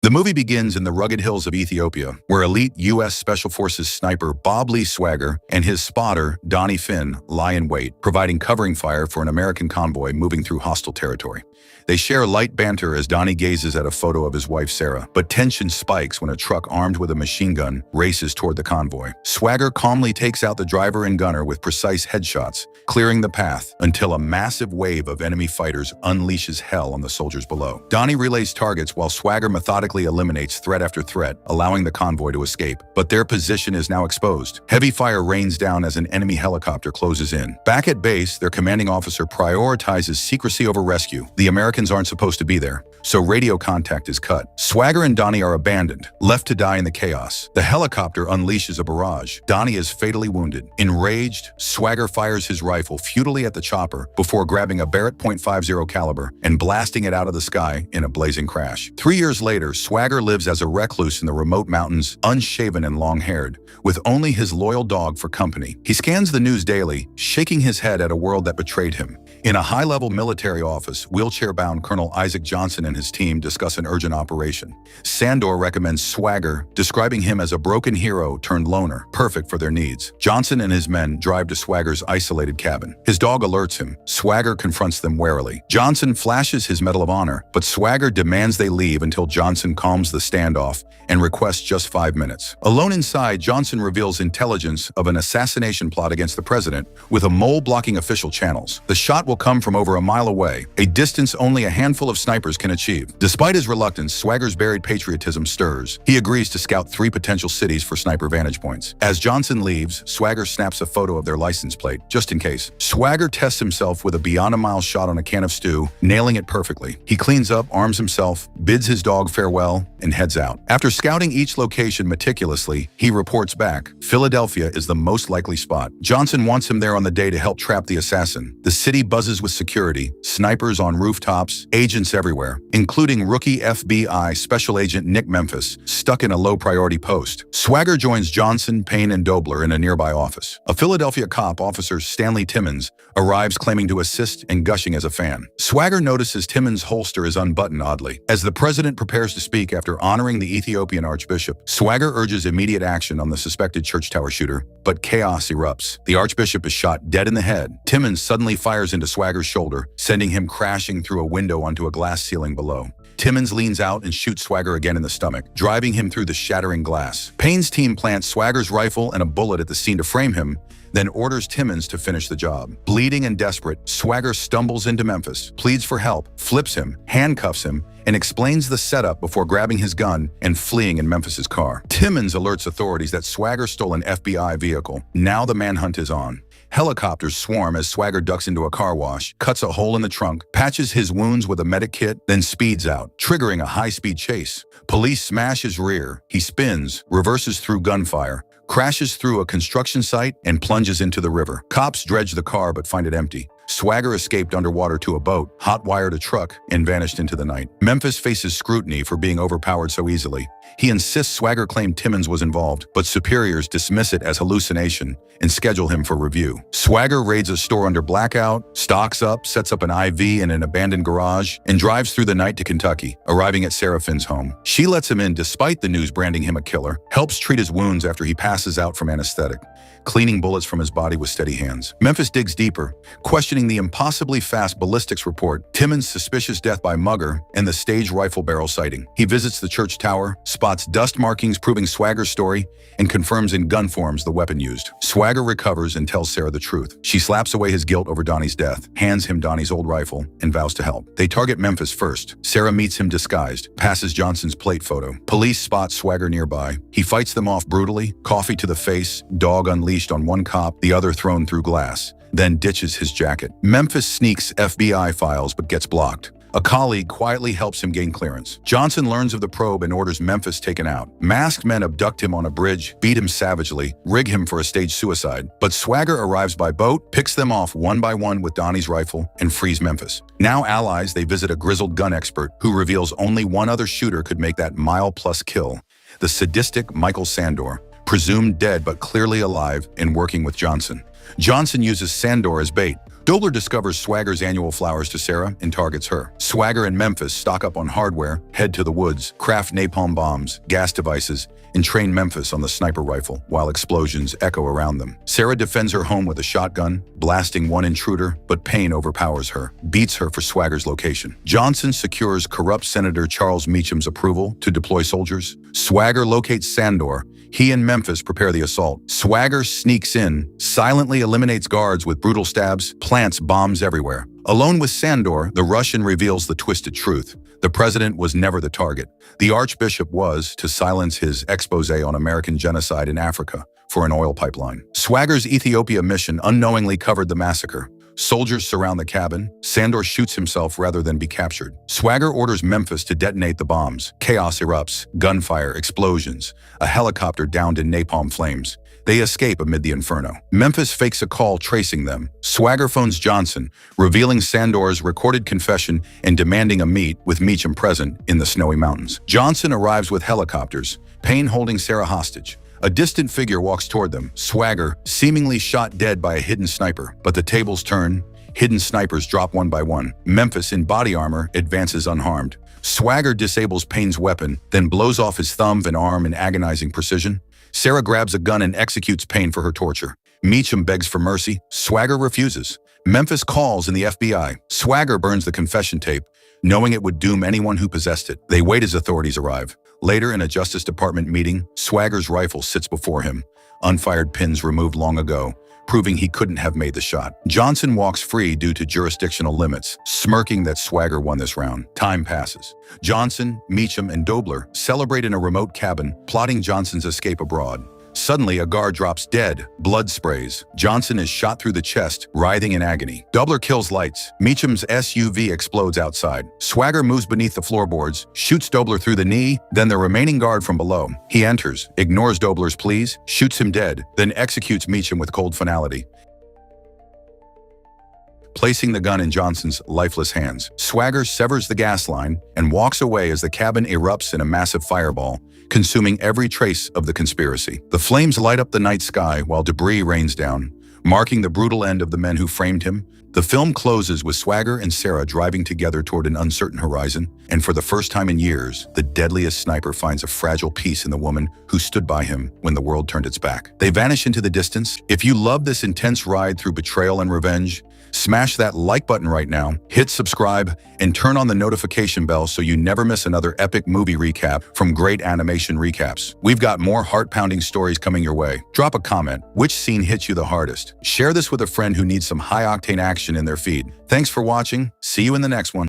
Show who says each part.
Speaker 1: The movie begins in the rugged hills of Ethiopia, where elite U.S. Special Forces sniper Bob Lee Swagger and his spotter, Donnie Finn, lie in wait, providing covering fire for an American convoy moving through hostile territory. They share light banter as Donnie gazes at a photo of his wife Sarah, but tension spikes when a truck armed with a machine gun races toward the convoy. Swagger calmly takes out the driver and gunner with precise headshots, clearing the path until a massive wave of enemy fighters unleashes hell on the soldiers below. Donnie relays targets while Swagger methodically eliminates threat after threat, allowing the convoy to escape. But their position is now exposed. Heavy fire rains down as an enemy helicopter closes in. Back at base, their commanding officer prioritizes secrecy over rescue. The Americans aren't supposed to be there, so radio contact is cut. Swagger and Donnie are abandoned, left to die in the chaos. The helicopter unleashes a barrage. Donnie is fatally wounded. Enraged, Swagger fires his rifle futilely at the chopper before grabbing a Barrett .50 caliber and blasting it out of the sky in a blazing crash. 3 years later, Swagger lives as a recluse in the remote mountains, unshaven and long-haired, with only his loyal dog for company. He scans the news daily, shaking his head at a world that betrayed him. In a high-level military office, wheelchair-bound Colonel Isaac Johnson and his team discuss an urgent operation. Sandor recommends Swagger, describing him as a broken hero turned loner, perfect for their needs. Johnson and his men drive to Swagger's isolated cabin. His dog alerts him. Swagger confronts them warily. Johnson flashes his Medal of Honor, but Swagger demands they leave until Johnson calms the standoff and requests just 5 minutes. Alone inside, Johnson reveals intelligence of an assassination plot against the president, with a mole blocking official channels. The shot will come from over a mile away, a distance only a handful of snipers can achieve. Despite his reluctance, Swagger's buried patriotism stirs. He agrees to scout 3 potential cities for sniper vantage points. As Johnson leaves, Swagger snaps a photo of their license plate, just in case. Swagger tests himself with a beyond-a-mile shot on a can of stew, nailing it perfectly. He cleans up, arms himself, bids his dog farewell, and heads out. After scouting each location meticulously, he reports back. Philadelphia is the most likely spot. Johnson wants him there on the day to help trap the assassin. The city buzzes with security, snipers on rooftops, agents everywhere, including rookie FBI Special Agent Nick Memphis, stuck in a low-priority post. Swagger joins Johnson, Payne, and Dobler in a nearby office. A Philadelphia cop, Officer Stanley Timmons, arrives claiming to assist and gushing as a fan. Swagger notices Timmons' holster is unbuttoned oddly. As the president prepares to speak after honoring the Ethiopian archbishop, Swagger urges immediate action on the suspected church tower shooter, but chaos erupts. The archbishop is shot dead in the head. Timmons suddenly fires into Swagger's shoulder, sending him crashing through a window onto a glass ceiling below. Timmons leans out and shoots Swagger again in the stomach, driving him through the shattering glass. Payne's team plants Swagger's rifle and a bullet at the scene to frame him, then orders Timmons to finish the job. Bleeding and desperate, Swagger stumbles into Memphis, pleads for help, flips him, handcuffs him, and explains the setup before grabbing his gun and fleeing in Memphis's car. Timmons alerts authorities that Swagger stole an FBI vehicle. Now the manhunt is on. Helicopters swarm as Swagger ducks into a car wash, cuts a hole in the trunk, patches his wounds with a medic kit, then speeds out, triggering a high-speed chase. Police smash his rear. He spins, reverses through gunfire, crashes through a construction site, and plunges into the river. Cops dredge the car but find it empty. Swagger escaped underwater to a boat, hot-wired a truck, and vanished into the night. Memphis faces scrutiny for being overpowered so easily. He insists Swagger claimed Timmons was involved, but superiors dismiss it as hallucination and schedule him for review. Swagger raids a store under blackout, stocks up, sets up an IV in an abandoned garage, and drives through the night to Kentucky, arriving at Sarah Finn's home. She lets him in despite the news branding him a killer, helps treat his wounds after he passes out from anesthetic, cleaning bullets from his body with steady hands. Memphis digs deeper, questioning the impossibly fast ballistics report, Timmons' suspicious death by mugger, and the staged rifle barrel sighting. He visits the church tower, spots dust markings proving Swagger's story, and confirms in gun forms the weapon used. Swagger recovers and tells Sarah the truth. She slaps away his guilt over Donnie's death, hands him Donnie's old rifle, and vows to help. They target Memphis first. Sarah meets him disguised, passes Johnson's plate photo. Police spot Swagger nearby. He fights them off brutally, coffee to the face, dog unleashed on one cop, the other thrown through glass, then ditches his jacket. Memphis sneaks FBI files but gets blocked. A colleague quietly helps him gain clearance. Johnson learns of the probe and orders Memphis taken out. Masked men abduct him on a bridge, beat him savagely, rig him for a staged suicide. But Swagger arrives by boat, picks them off one by one with Donnie's rifle, and frees Memphis. Now allies, they visit a grizzled gun expert who reveals only one other shooter could make that mile-plus kill: the sadistic Michael Sandor, presumed dead but clearly alive and working with Johnson. Johnson uses Sandor as bait, Dobler discovers Swagger's annual flowers to Sarah and targets her. Swagger and Memphis stock up on hardware, head to the woods, craft napalm bombs, gas devices, and train Memphis on the sniper rifle while explosions echo around them. Sarah defends her home with a shotgun, blasting one intruder, but pain overpowers her, beats her for Swagger's location. Johnson secures corrupt Senator Charles Meacham's approval to deploy soldiers. Swagger locates Sandor. He and Memphis prepare the assault. Swagger sneaks in, silently eliminates guards with brutal stabs, plants bombs everywhere. Alone with Sandor, the Russian reveals the twisted truth. The president was never the target. The archbishop was to silence his expose on American genocide in Africa for an oil pipeline. Swagger's Ethiopia mission unknowingly covered the massacre. Soldiers surround the cabin. Sandor shoots himself rather than be captured. Swagger orders Memphis to detonate the bombs. Chaos erupts, gunfire, explosions, a helicopter downed in napalm flames. They escape amid the inferno. Memphis fakes a call tracing them. Swagger phones Johnson, revealing Sandor's recorded confession and demanding a meet with Meacham present in the snowy mountains. Johnson arrives with helicopters, Payne holding Sarah hostage. A distant figure walks toward them, Swagger seemingly shot dead by a hidden sniper. But the tables turn. Hidden snipers drop one by one. Memphis, in body armor, advances unharmed. Swagger disables Payne's weapon, then blows off his thumb and arm in agonizing precision. Sarah grabs a gun and executes Payne for her torture. Meacham begs for mercy. Swagger refuses. Memphis calls in the FBI. Swagger burns the confession tape, knowing it would doom anyone who possessed it. They wait as authorities arrive. Later, in a Justice Department meeting, Swagger's rifle sits before him, unfired pins removed long ago, proving he couldn't have made the shot. Johnson walks free due to jurisdictional limits, smirking that Swagger won this round. Time passes. Johnson, Meacham, and Dobler celebrate in a remote cabin, plotting Johnson's escape abroad. Suddenly, a guard drops dead. Blood sprays. Johnson is shot through the chest, writhing in agony. Dobler kills lights. Meacham's SUV explodes outside. Swagger moves beneath the floorboards, shoots Dobler through the knee, then the remaining guard from below. He enters, ignores Dobler's pleas, shoots him dead, then executes Meacham with cold finality, placing the gun in Johnson's lifeless hands. Swagger severs the gas line and walks away as the cabin erupts in a massive fireball, consuming every trace of the conspiracy. The flames light up the night sky while debris rains down, marking the brutal end of the men who framed him. The film closes with Swagger and Sarah driving together toward an uncertain horizon, and for the first time in years, the deadliest sniper finds a fragile peace in the woman who stood by him when the world turned its back. They vanish into the distance. If you love this intense ride through betrayal and revenge, smash that like button right now, hit subscribe, and turn on the notification bell so you never miss another epic movie recap from Great Animation Recaps. We've got more heart-pounding stories coming your way. Drop a comment. Which scene hits you the hardest? Share this with a friend who needs some high-octane action in their feed. Thanks for watching. See you in the next one.